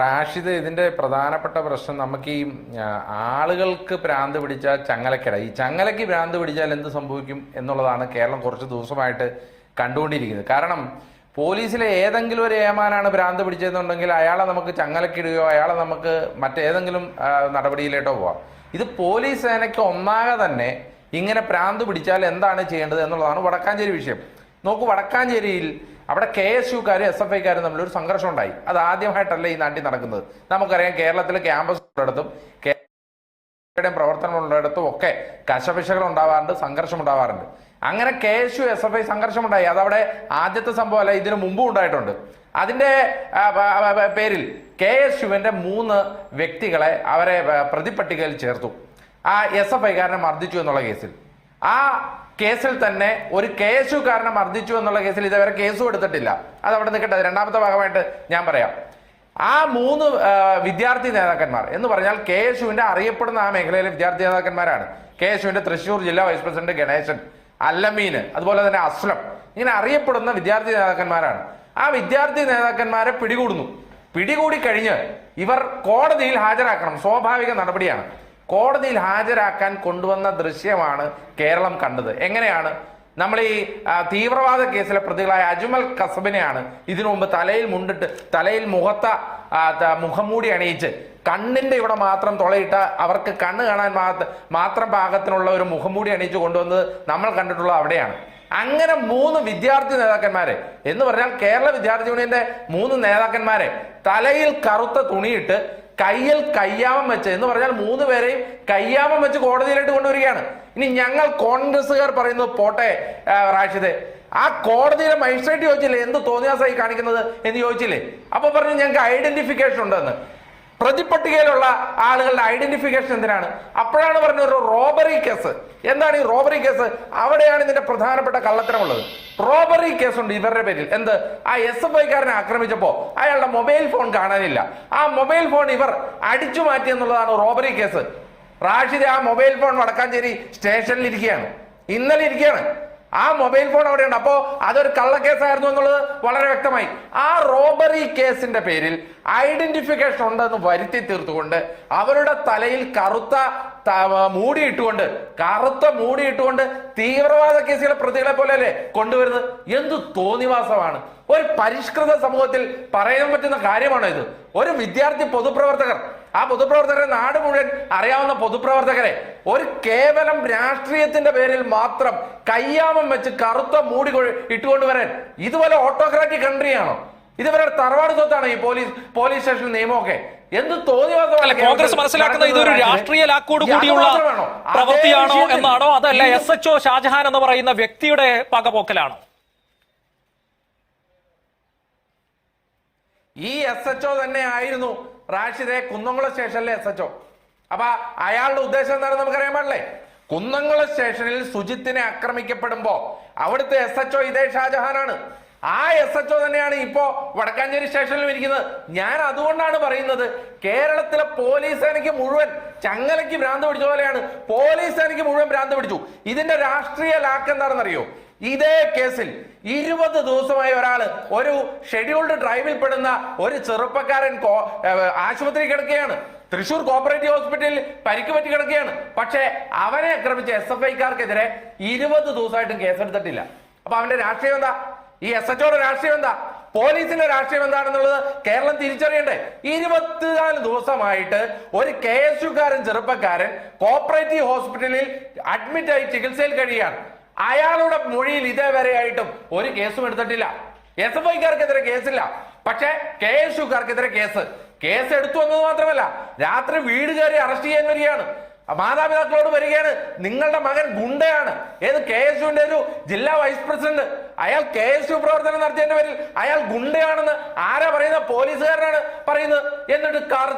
റാഷിദ്, ഇതിന്റെ പ്രധാനപ്പെട്ട പ്രശ്നം നമുക്ക് ഈ ആളുകൾക്ക് ഭ്രാന്ത് പിടിച്ചാൽ ചങ്ങലക്കിട, ഈ ചങ്ങലയ്ക്ക് ഭ്രാന്ത് പിടിച്ചാൽ എന്ത് സംഭവിക്കും എന്നുള്ളതാണ് കേരളം കുറച്ച് ദിവസമായിട്ട് കണ്ടുകൊണ്ടിരിക്കുന്നത്. കാരണം പോലീസിലെ ഏതെങ്കിലും ഒരു ഏമാനാണ് ഭ്രാന്ത് പിടിച്ചതെന്നുണ്ടെങ്കിൽ അയാളെ നമുക്ക് ചങ്ങലക്കിടുകയോ അയാളെ നമുക്ക് മറ്റേതെങ്കിലും നടപടിയിലേട്ടോ പോവാം. ഇത് പോലീസ് സേനയ്ക്ക് ഒന്നാകെ തന്നെ ഇങ്ങനെ ഭ്രാന്ത് പിടിച്ചാൽ എന്താണ് ചെയ്യേണ്ടത് എന്നുള്ളതാണ് വടക്കാഞ്ചേരി വിഷയം. നോക്കൂ, വടക്കാഞ്ചേരിയിൽ അവിടെ KSUക്കാരും SFIക്കാരും തമ്മിലൊരു സംഘർഷം ഉണ്ടായി. അത് ആദ്യമായിട്ടല്ല ഈ നാട്ടിൽ നടക്കുന്നത്. നമുക്കറിയാം, കേരളത്തിലെ ക്യാമ്പസ് ഉള്ളിടത്തും പ്രവർത്തനമുള്ളിടത്തും ഒക്കെ കശപിശകൾ ഉണ്ടാവാറുണ്ട്, സംഘർഷം ഉണ്ടാവാറുണ്ട്. അങ്ങനെ KSU SFI സംഘർഷമുണ്ടായി. അതവിടെ ആദ്യത്തെ സംഭവമല്ല, ഇതിനു മുമ്പും ഉണ്ടായിട്ടുണ്ട്. അതിന്റെ പേരിൽ KSUവിന്റെ 3 വ്യക്തികളെ അവരെ പ്രതിപട്ടികയിൽ ചേർത്തു. ആ SFIക്കാരനെ മർദ്ദിച്ചു എന്നുള്ള കേസിൽ. ആ കേസിൽ തന്നെ ഒരു KSUക്കാരനെ മർദ്ദിച്ചു എന്നുള്ള കേസിൽ ഇതുവരെ കേസും എടുത്തിട്ടില്ല. അതവിടെ നിൽക്കട്ടെ, രണ്ടാമത്തെ ഭാഗമായിട്ട് ഞാൻ പറയാം. ആ 3 വിദ്യാർത്ഥി നേതാക്കന്മാർ എന്ന് പറഞ്ഞാൽ KSUവിന്റെ അറിയപ്പെടുന്ന ആ മേഖലയിലെ വിദ്യാർത്ഥി നേതാക്കന്മാരാണ്. KSUവിന്റെ തൃശ്ശൂർ ജില്ലാ വൈസ് പ്രസിഡന്റ് ഗണേശൻ, അല്ലമീന്, അതുപോലെ തന്നെ അസ്ലം, ഇങ്ങനെ അറിയപ്പെടുന്ന വിദ്യാർത്ഥി നേതാക്കന്മാരാണ്. ആ വിദ്യാർത്ഥി നേതാക്കന്മാരെ പിടികൂടി കഴിഞ്ഞ് ഇവർ കോടതിയിൽ ഹാജരാക്കണം. സ്വാഭാവിക നടപടിയാണ്. കോടതിയിൽ ഹാജരാക്കാൻ കൊണ്ടുവന്ന ദൃശ്യമാണ് കേരളം കണ്ടത്. എങ്ങനെയാണ്? നമ്മൾ ഈ തീവ്രവാദ കേസിലെ പ്രതികളായ അജ്മൽ കസബിനെയാണ് ഇതിനു മുമ്പ് തലയിൽ മുഖംമൂടി അണിയിച്ച് കണ്ണിന്റെ ഇവിടെ മാത്രം തുളയിട്ട അവർക്ക് കണ്ണ് കാണാൻ മാത്രം പാകത്തിനുള്ള ഒരു മുഖംമൂടി അണിയിച്ച് കൊണ്ടുവന്നത് നമ്മൾ കണ്ടിട്ടുള്ളത് അവിടെയാണ്. അങ്ങനെ 3 വിദ്യാർത്ഥി നേതാക്കന്മാരെ എന്ന് പറഞ്ഞാൽ കേരള വിദ്യാർത്ഥി യൂണിയന്റെ 3 നേതാക്കന്മാരെ തലയിൽ കറുത്ത തുണിയിട്ട് കയ്യിൽ കയ്യാമം വെച്ച്, എന്ന് പറഞ്ഞാൽ 3 പേരെയും കയ്യാമം വെച്ച് കോടതിയിലേക്ക് കൊണ്ടുവരികയാണ്. ഇനി ഞങ്ങൾ കോൺഗ്രസ്സുകാർ പറയുന്നത് പോട്ടെ റാഷിദെ, ആ കോടതിയിലെ മജിസ്ട്രേറ്റ് ചോദിച്ചില്ലേ എന്ത് തോന്നിയാസായി കാണിക്കുന്നത് എന്ന് ചോദിച്ചില്ലേ? അപ്പൊ പറഞ്ഞു ഞങ്ങൾക്ക് ഐഡന്റിഫിക്കേഷൻ ഉണ്ടെന്ന്. പ്രതിപട്ടികയിലുള്ള ആളുകളുടെ ഐഡന്റിഫിക്കേഷൻ എന്തിനാണ്? അപ്പോഴാണ് പറഞ്ഞ ഒരു റോബറി കേസ്. എന്താണ് ഈ റോബറി കേസ്? അവിടെയാണ് ഇതിന്റെ പ്രധാനപ്പെട്ട കള്ളത്തരമുള്ളത്. റോബറി കേസുണ്ട് ഇവരുടെ പേരിൽ. എന്ത്? ആ SFIക്കാരനെ ആക്രമിച്ചപ്പോ അയാളുടെ മൊബൈൽ ഫോൺ കാണാനില്ല. ആ മൊബൈൽ ഫോൺ ഇവർ അടിച്ചു മാറ്റി എന്നുള്ളതാണ് റോബറി കേസ്. റാഷിദ്, ആ മൊബൈൽ ഫോൺ വടക്കാഞ്ചേരി സ്റ്റേഷനിൽ ഇരിക്കുകയാണ്, ഇന്നലെ ഇരിക്കുകയാണ്. ആ മൊബൈൽ ഫോൺ അവിടെയുണ്ട്. അപ്പോ അതൊരു കള്ളക്കേസായിരുന്നു എന്നുള്ളത് വളരെ വ്യക്തമായി. ആ റോബറി കേസിന്റെ പേരിൽ ഐഡന്റിഫിക്കേഷൻ ഉണ്ടെന്ന് വരുത്തി തീർത്തുകൊണ്ട് അവരുടെ തലയിൽ കറുത്ത മൂടിയിട്ടുകൊണ്ട് തീവ്രവാദ കേസുകളെ പ്രതികളെ പോലെ അല്ലേ കൊണ്ടുവരുന്നത്? എന്ത് തോന്നിവാസമാണ്! ഒരു പരിഷ്കൃത സമൂഹത്തിൽ പറയാൻ പറ്റുന്ന കാര്യമാണോ ഇത്? ഒരു വിദ്യാർത്ഥി പൊതുപ്രവർത്തകർ, ആ പൊതുപ്രവർത്തകരെ നാട് മുഴുവൻ അറിയാവുന്ന പൊതുപ്രവർത്തകരെ ഒരു കേവലം രാഷ്ട്രീയത്തിന്റെ പേരിൽ മാത്രം കയ്യാമം വെച്ച് കറുത്ത മൂടി ഇട്ടുകൊണ്ടുവരാൻ ഇതുപോലെ ഓട്ടോക്രാറ്റിക് കൺട്രിയാണോ? ഇതുവരെ തറവാട് സ്വത്താണ് ഈ പോലീസ് സ്റ്റേഷൻ നിയമമൊക്കെ. എന്ത് തോന്നിവാസമാണ്! കോൺഗ്രസ് മനസ്സിലാക്കുന്നത് ഇതൊരു രാഷ്ട്രീയ ലാക്കോട് കൂടിയുള്ള പ്രവൃത്തിയാണോ എന്നാണോ, അതല്ല SHO ഷാജഹാൻ എന്ന് പറയുന്ന വ്യക്തിയുടെ പകപോക്കലാണോ? ഈ SHO തന്നെ ആയിരുന്നു റാഷിദെ കുന്നംകുളം സ്റ്റേഷനിലെ SHO. അപ്പൊ അയാളുടെ ഉദ്ദേശം എന്താണെന്ന് നമുക്കറിയാൻ പാടില്ലേ? കുന്നംകുളം സ്റ്റേഷനിൽ സുജിത്തിനെ ആക്രമിക്കപ്പെടുമ്പോ അവിടുത്തെ SHO ഇതേ ഷാജഹാനാണ്. ആ SHO തന്നെയാണ് ഇപ്പോ വടക്കാഞ്ചേരി സ്റ്റേഷനിലും ഇരിക്കുന്നത്. ഞാൻ അതുകൊണ്ടാണ് പറയുന്നത്, കേരളത്തിലെ പോലീസ് സേനയ്ക്ക് മുഴുവൻ ചങ്ങലയ്ക്ക് ഭ്രാന്ത് പിടിച്ച പോലെയാണ് പോലീസ് സേനയ്ക്ക് മുഴുവൻ ഭ്രാന്ത് പിടിച്ചു. ഇതിന്റെ രാഷ്ട്രീയ ലാക്ക് എന്താണെന്നറിയോ? ഇതേ കേസിൽ 20 ദിവസമായി ഒരു ഷെഡ്യൂൾഡ് ട്രൈബിൽ പെടുന്ന ഒരു ചെറുപ്പക്കാരൻ ആശുപത്രി കിടക്കുകയാണ്. തൃശൂർ കോപ്പറേറ്റീവ് ഹോസ്പിറ്റലിൽ പരിക്ക് പറ്റി കിടക്കുകയാണ്. പക്ഷേ അവനെ ആക്രമിച്ച SFIക്കാർക്കെതിരെ 20 ദിവസമായിട്ടും കേസെടുത്തിട്ടില്ല. അപ്പൊ അവന്റെ രാഷ്ട്രീയം എന്താ? ഈ SHOയുടെ രാഷ്ട്രീയം എന്താ? പോലീസിന്റെ രാഷ്ട്രീയം എന്താണെന്നുള്ളത് കേരളം തിരിച്ചറിയണ്ടേ? 24 ദിവസമായിട്ട് ഒരു KSUക്കാരൻ ചെറുപ്പക്കാരൻ കോപ്പറേറ്റീവ് ഹോസ്പിറ്റലിൽ അഡ്മിറ്റായി ചികിത്സയിൽ കഴിയുകയാണ്. അയാളുടെ മൊഴിയിൽ ഇതേവരെയായിട്ടും ഒരു കേസും എടുത്തിട്ടില്ല. SFIക്കാർക്കെതിരെ കേസില്ല, പക്ഷെ KSUക്കാർക്കെതിരെ കേസ് എടുത്തു എന്നത് മാത്രമല്ല, രാത്രി വീട് കയറി അറസ്റ്റ് ചെയ്യാൻ വരികയാണ്. മാതാപിതാക്കളോട് വരികയാണ്, നിങ്ങളുടെ മകൻ ഗുണ്ടയാണ്. ഏത്? KSUവിന്റെ ഒരു ജില്ലാ വൈസ് പ്രസിഡന്റ്. അയാൾ KSU പ്രവർത്തനം നടത്തിയതിന്റെ പേരിൽ അയാൾ ഗുണ്ടയാണെന്ന് ആരാ പറയുന്നത്? പോലീസുകാരനാണ് പറയുന്നത്. എന്നിട്ട്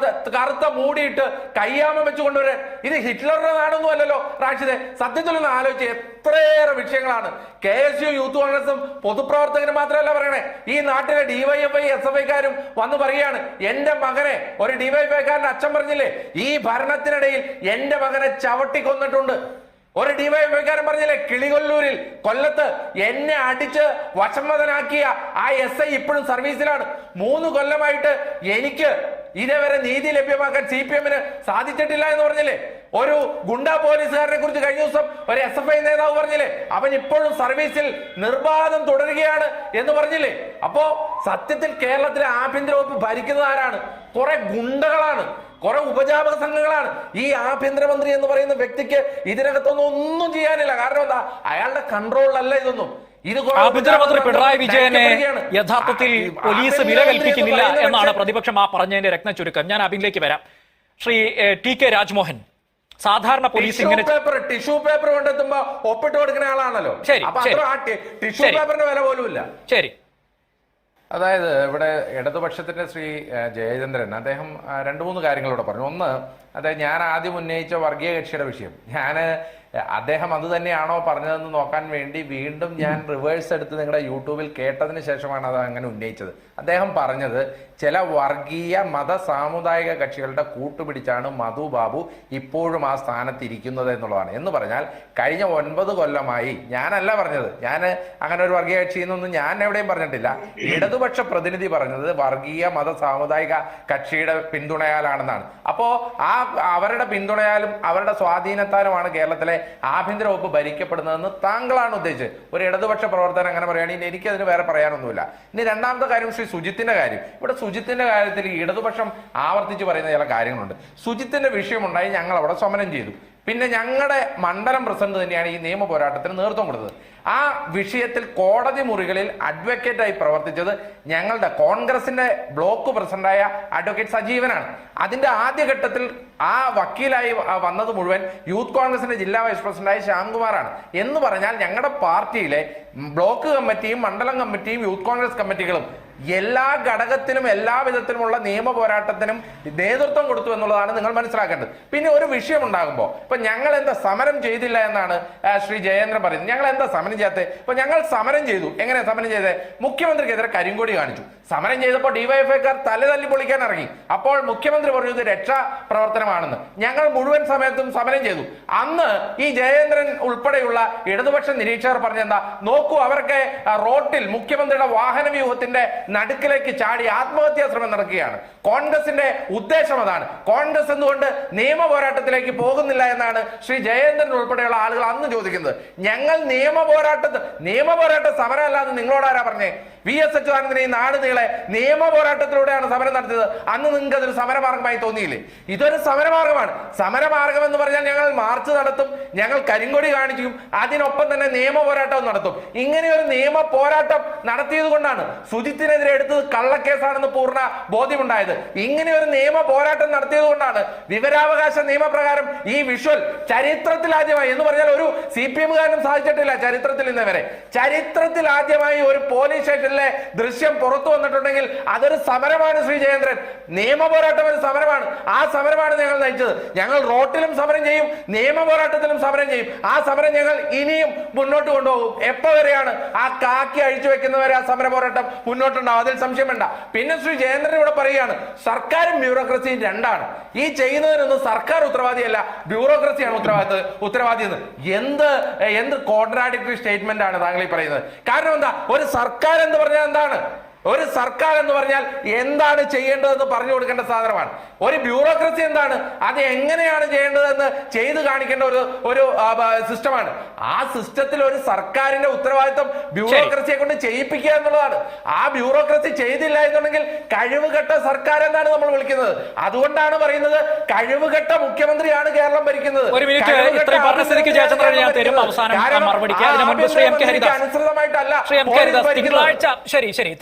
കറുത്ത മൂടിയിട്ട് കയ്യാമം വെച്ച് കൊണ്ടുവരാൻ ഇത് ഹിറ്റ്ലറുടെ നാടൊന്നും അല്ലല്ലോ റാഷിദെ. സത്യത്തിലൊന്ന് ആലോചിച്ച് എത്രയേറെ വിഷയങ്ങളാണ് KSU യൂത്ത് കോൺഗ്രസും പൊതുപ്രവർത്തകരും മാത്രമല്ല പറയണേ. ഈ നാട്ടിലെ DYFI SFIക്കാരും വന്ന് പറയുകയാണ്, എന്റെ മകനെ, ഒരു DYFIക്കാരന്റെ അച്ഛൻ പറഞ്ഞില്ലേ, ഈ ഭരണത്തിനിടയിൽ എന്റെ മകനെ ചവിട്ടി കൊന്നിട്ടുണ്ട്. ഒരു ഡിവൈഎഫ്ഐക്കാരൻ പറഞ്ഞില്ലേ, കിളികൊല്ലൂരിൽ കൊല്ലത്ത് എന്നെ അടിച്ച് വശംവദനാക്കിയ ആ SI ഇപ്പോഴും സർവീസിലാണ്. 3 കൊല്ലമായിട്ട് എനിക്ക് ഇതേവരെ നീതി ലഭ്യമാക്കാൻ CPM-ന് സാധിച്ചിട്ടില്ല എന്ന് പറഞ്ഞില്ലേ. ഒരു ഗുണ്ടാ പോലീസുകാരനെ കുറിച്ച് കഴിഞ്ഞ ദിവസം ഒരു SFI നേതാവ് പറഞ്ഞില്ലേ, അവൻ ഇപ്പോഴും സർവീസിൽ നിർബാധം തുടരുകയാണ് എന്ന് പറഞ്ഞില്ലേ. അപ്പോ സത്യത്തിൽ കേരളത്തിലെ ആഭ്യന്തര വകുപ്പ് ഭരിക്കുന്നത് ആരാണ്? കുറെ ഗുണ്ടകളാണ്, കുറെ ഉപജാപക സംഘങ്ങളാണ്. ഈ ആഭ്യന്തരമന്ത്രി എന്ന് പറയുന്ന വ്യക്തിക്ക് ഇതിനകത്തൊന്നും ഒന്നും ചെയ്യാനില്ല. കാരണം എന്താ? അയാളുടെ കൺട്രോളിലല്ല ഇതൊന്നും. ആഭ്യന്തരമന്ത്രി പിണറായി വിജയനെ യഥാർത്ഥത്തിൽ പോലീസ് വില കൽപ്പിക്കുന്നില്ല എന്നാണ് പ്രതിപക്ഷം ആ പറഞ്ഞതിന്റെ രത്ന ചുരുക്കം. ഞാൻ അബിനിലേക്ക് വരാം. ശ്രീ TK രാജ്മോഹൻ, സാധാരണ പോലീസ് ഇങ്ങനെ ടിഷ്യൂ പേപ്പർ കൊണ്ടെത്തുമ്പോ ഒപ്പിട്ട് കൊടുക്കുന്ന ആളാണല്ലോ. ടിഷ്യൂ പേപ്പറിന്റെ വില പോലും ഇല്ല. ശരി, അതായത് ഇവിടെ ഇടതുപക്ഷത്തിന്റെ ശ്രീ ജയചന്ദ്രൻ അദ്ദേഹം 2-3 കാര്യങ്ങളോടെ പറഞ്ഞു. ഒന്ന്, അതായത് ഞാൻ ആദ്യം ഉന്നയിച്ച വർഗീയ കക്ഷിയുടെ വിഷയം, അദ്ദേഹം അത് തന്നെയാണോ പറഞ്ഞതെന്ന് നോക്കാൻ വേണ്ടി വീണ്ടും ഞാൻ റിവേഴ്സ് എടുത്ത് നിങ്ങളുടെ യൂട്യൂബിൽ കേട്ടതിന് ശേഷമാണ് അത് അങ്ങനെ ഉന്നയിച്ചത്. അദ്ദേഹം പറഞ്ഞത് ചില വർഗീയ മത സാമുദായിക കക്ഷികളുടെ കൂട്ടുപിടിച്ചാണ് മധു ബാബു ഇപ്പോഴും ആ സ്ഥാനത്ത് ഇരിക്കുന്നത് എന്നുള്ളതാണ്. എന്ന് പറഞ്ഞാൽ കഴിഞ്ഞ 9 കൊല്ലമായി, ഞാനല്ല പറഞ്ഞത്, ഞാൻ അങ്ങനെ ഒരു വർഗീയ കക്ഷി എന്നൊന്നും ഞാൻ എവിടെയും പറഞ്ഞിട്ടില്ല. ഇടതുപക്ഷ പ്രതിനിധി പറഞ്ഞത് വർഗീയ മത സാമുദായിക കക്ഷിയുടെ പിന്തുണയാലാണെന്നാണ്. അപ്പോ അവരുടെ പിന്തുണയാലും അവരുടെ സ്വാധീനത്താലുമാണ് കേരളത്തിലെ ആഭ്യന്തര വകുപ്പ് ഭരിക്കപ്പെടുന്നതെന്ന് താങ്കളാണ് ഉദ്ദേശിച്ചത്. ഒരു ഇടതുപക്ഷ പ്രവർത്തനം അങ്ങനെ പറയുകയാണെങ്കിൽ എനിക്കതിന് വേറെ പറയാനൊന്നുമില്ല. ഇനി രണ്ടാമത്തെ കാര്യം ശ്രീ സുജിത്തിന്റെ കാര്യം. ഇവിടെ സുജിത്തിന്റെ കാര്യത്തിൽ ഇടതുപക്ഷം ആവർത്തിച്ച് പറയുന്ന ചില കാര്യങ്ങളുണ്ട്. സുജിത്തിന്റെ വിഷയമുണ്ടായി, ഞങ്ങൾ അവിടെ സമരം ചെയ്തു. പിന്നെ ഞങ്ങളുടെ മണ്ഡലം പ്രസിഡന്റ് തന്നെയാണ് ഈ നിയമ പോരാട്ടത്തിന് നേതൃത്വം കൊടുത്തത്. ആ വിഷയത്തിൽ കോടതി മുറികളിൽ അഡ്വക്കേറ്റായി പ്രവർത്തിച്ചത് ഞങ്ങളുടെ കോൺഗ്രസിന്റെ ബ്ലോക്ക് പ്രസിഡന്റായ അഡ്വക്കേറ്റ് സജീവനാണ്. അതിന്റെ ആദ്യഘട്ടത്തിൽ ആ വക്കീലായി വന്നത് മുഴുവൻ യൂത്ത് കോൺഗ്രസിന്റെ ജില്ലാ വൈസ് പ്രസിഡന്റായ ശ്യാംകുമാറാണ്. എന്ന് പറഞ്ഞാൽ ഞങ്ങളുടെ പാർട്ടിയിലെ ബ്ലോക്ക് കമ്മിറ്റിയും മണ്ഡലം കമ്മിറ്റിയും യൂത്ത് കോൺഗ്രസ് കമ്മിറ്റികളും എല്ലാ ഘടകത്തിലും എല്ലാ വിധത്തിലുമുള്ള നിയമ പോരാട്ടത്തിനും നേതൃത്വം കൊടുത്തു എന്നുള്ളതാണ് നിങ്ങൾ മനസ്സിലാക്കേണ്ടത്. പിന്നെ ഒരു വിഷയം ഉണ്ടാകുമ്പോൾ ഇപ്പൊ ഞങ്ങൾ എന്താ സമരം ചെയ്തില്ല എന്നാണ് ശ്രീ ജയേന്ദ്രൻ പറയുന്നത്. ഞങ്ങൾ എന്താ സമരം ചെയ്യാത്തത്? ഇപ്പൊ ഞങ്ങൾ സമരം ചെയ്തു. എങ്ങനെ സമരം ചെയ്തത്? മുഖ്യമന്ത്രിക്കെതിരെ കരിങ്കൊടി കാണിച്ചു. സമരം ചെയ്തപ്പോൾ ഡിവൈഎഫ്ഐക്കാർ തല്ലി പൊളിക്കാൻ ഇറങ്ങി. അപ്പോൾ മുഖ്യമന്ത്രി പറഞ്ഞു ഇത് രക്ഷാ പ്രവർത്തനമാണെന്ന്. ഞങ്ങൾ മുഴുവൻ സമയത്തും സമരം ചെയ്തു. അന്ന് ഈ ജയേന്ദ്രൻ ഉൾപ്പെടെയുള്ള ഇടതുപക്ഷ നിരീക്ഷകർ പറഞ്ഞെന്താ, നോക്കൂ അവർക്ക് റോട്ടിൽ മുഖ്യമന്ത്രിയുടെ വാഹന വ്യൂഹത്തിന്റെ നടുക്കിലേക്ക് ചാടി ആത്മഹത്യാ ശ്രമം നടക്കുകയാണ്. കോൺഗ്രസിന്റെ ഉദ്ദേശം അതാണ്. കോൺഗ്രസ് എന്തുകൊണ്ട് നിയമ പോരാട്ടത്തിലേക്ക് പോകുന്നില്ല എന്നാണ് ശ്രീ ജയേന്ദ്രൻ ഉൾപ്പെടെയുള്ള ആളുകൾ അന്ന് ചോദിക്കുന്നത്. ഞങ്ങൾ നിയമ പോരാട്ട സമരമല്ലാന്ന് നിങ്ങളോട് ആരാ പറഞ്ഞേ? VS അച്യുതാനന്ദനെ ഈ നാട് നീളെ നിയമ പോരാട്ടത്തിലൂടെയാണ് സമരം നടത്തിയത്. അന്ന് നിങ്ങൾക്ക് അതൊരു സമരമാർഗമായി തോന്നിയില്ലേ? ഇതൊരു സമരമാർഗമാണ്. സമരമാർഗം എന്ന് പറഞ്ഞാൽ ഞങ്ങൾ മാർച്ച് നടത്തും, ഞങ്ങൾ കരിങ്കൊടി കാണിക്കും, അതിനൊപ്പം തന്നെ നിയമ പോരാട്ടവും നടത്തും. ഇങ്ങനെ ഒരു നിയമ പോരാട്ടം നടത്തിയത് കൊണ്ടാണ് സുജിത്തിനെതിരെ എടുത്തത് കള്ളക്കേസാണെന്ന് പൂർണ്ണ ബോധ്യമുണ്ടായത്. ഇങ്ങനെ ഒരു നിയമ പോരാട്ടം നടത്തിയത് കൊണ്ടാണ് വിവരാവകാശ നിയമപ്രകാരം ഈ വിഷ്വൽ ചരിത്രത്തിൽ ആദ്യമായി എന്ന് പറഞ്ഞാൽ ഒരു CPM-കാരനും സാധിച്ചിട്ടില്ല ചരിത്രത്തിൽ ഇന്നവരെ. ചരിത്രത്തിൽ ആദ്യമായി ഒരു പോലീസ് സ്റ്റേഷനിലെ ദൃശ്യം പുറത്തു വന്നിട്ടുണ്ടെങ്കിൽ അതൊരു സമരമാണ് ശ്രീ ജയേന്ദ്രൻ. നിയമ പോരാട്ടം ഒരു സമരമാണ്. ആ സമരമാണ് ഞങ്ങൾ നയിച്ചത്. ഞങ്ങൾ റോട്ടിലും സമരം ചെയ്യും, നിയമ പോരാട്ടത്തിലും സമരം ചെയ്യും. ആ സമരം ഞങ്ങൾ ഇനിയും മുന്നോട്ട് കൊണ്ടുപോകും. എപ്പോ വരെയാണ്? ആ കാക്കി അഴിച്ചു വെക്കുന്നവരെ ആ സമര പോരാട്ടം മുന്നോട്ടുണ്ടാവും, അതിൽ സംശയം വേണ്ട. പിന്നെ ശ്രീ ജയേന്ദ്രൻ ഇവിടെ പറയുകയാണ് സർക്കാരും ബ്യൂറോക്രസിയും രണ്ടാണ്. ഈ ചെയ്യുന്നതിനൊന്നും സർക്കാർ ഉത്തരവാദിയല്ല, ബ്യൂറോക്രസിയാണ് ഉത്തരവാദി എന്ന്. എന്ത് കോൺട്രാഡിക്ടറി സ്റ്റേറ്റ്മെന്റ് ആണ് താങ്കൾ ഈ പറയുന്നത്? കാരണം എന്താ? ഒരു സർക്കാർ എന്ന് പറഞ്ഞാൽ എന്താണ്? ഒരു സർക്കാർ എന്ന് പറഞ്ഞാൽ എന്താണ് ചെയ്യേണ്ടതെന്ന് പറഞ്ഞു കൊടുക്കേണ്ട സാധനമാണ്. ഒരു ബ്യൂറോക്രസി എന്താണ്? അത് എങ്ങനെയാണ് ചെയ്യേണ്ടതെന്ന് ചെയ്തു കാണിക്കേണ്ട ഒരു സിസ്റ്റമാണ്. ആ സിസ്റ്റത്തിൽ ഒരു സർക്കാരിന്റെ ഉത്തരവാദിത്വം ബ്യൂറോക്രസിയെ കൊണ്ട് ചെയ്യിപ്പിക്കുക എന്നുള്ളതാണ്. ആ ബ്യൂറോക്രസി ചെയ്തില്ല എന്നുണ്ടെങ്കിൽ കഴിവുകെട്ട സർക്കാർ എന്നാണ് നമ്മൾ വിളിക്കുന്നത്. അതുകൊണ്ടാണ് പറയുന്നത് കഴിവുകെട്ട മുഖ്യമന്ത്രിയാണ് കേരളം ഭരിക്കുന്നത്. അനുസൃതമായിട്ടല്ല. ശരി